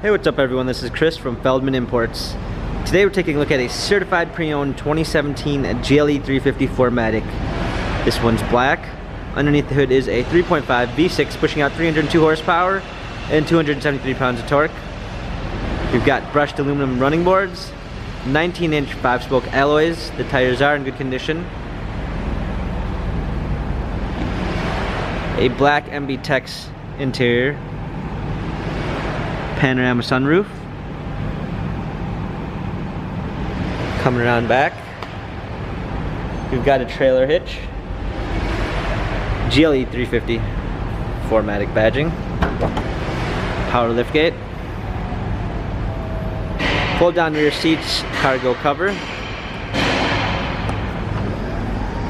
Hey, what's up everyone? This is Chris from Feldmann Imports. Today we're taking a look at a certified pre-owned 2017 GLE 350 4MATIC. This one's black. Underneath the hood is a 3.5 V6 pushing out 302 horsepower and 273 pounds of torque. We've got brushed aluminum running boards, 19-inch 5-spoke alloys. The tires are in good condition. A black MB Tex interior. Panorama sunroof. Coming around back, we've got a trailer hitch. GLE 350 4MATIC badging. Power liftgate. Fold down rear seats, cargo cover.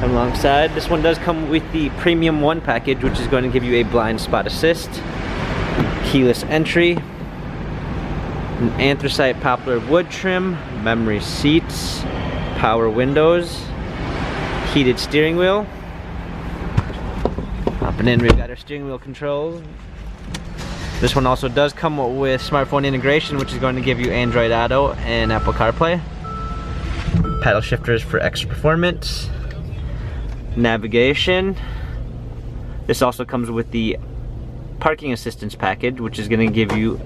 And alongside, this one does come with the Premium 1 package, which is going to give you a blind spot assist, keyless entry, an anthracite poplar wood trim, memory seats, power windows, heated steering wheel. Hopping in, we've got our steering wheel controls. This one also does come with smartphone integration, which is going to give you Android Auto and Apple CarPlay. Paddle shifters for extra performance. Navigation. This also comes with the parking assistance package, which is going to give you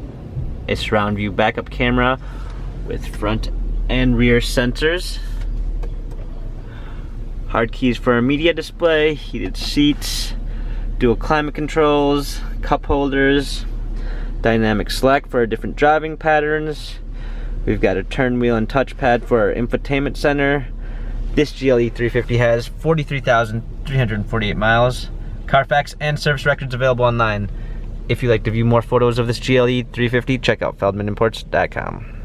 a surround view backup camera with front and rear sensors. Hard keys for a media display, heated seats, dual climate controls, cup holders, dynamic select for different driving patterns. We've got a turn wheel and touchpad for our infotainment center. This GLE 350 has 43,348 miles. Carfax and service records available online. If you'd like to view more photos of this GLE 350, check out feldmanimports.com.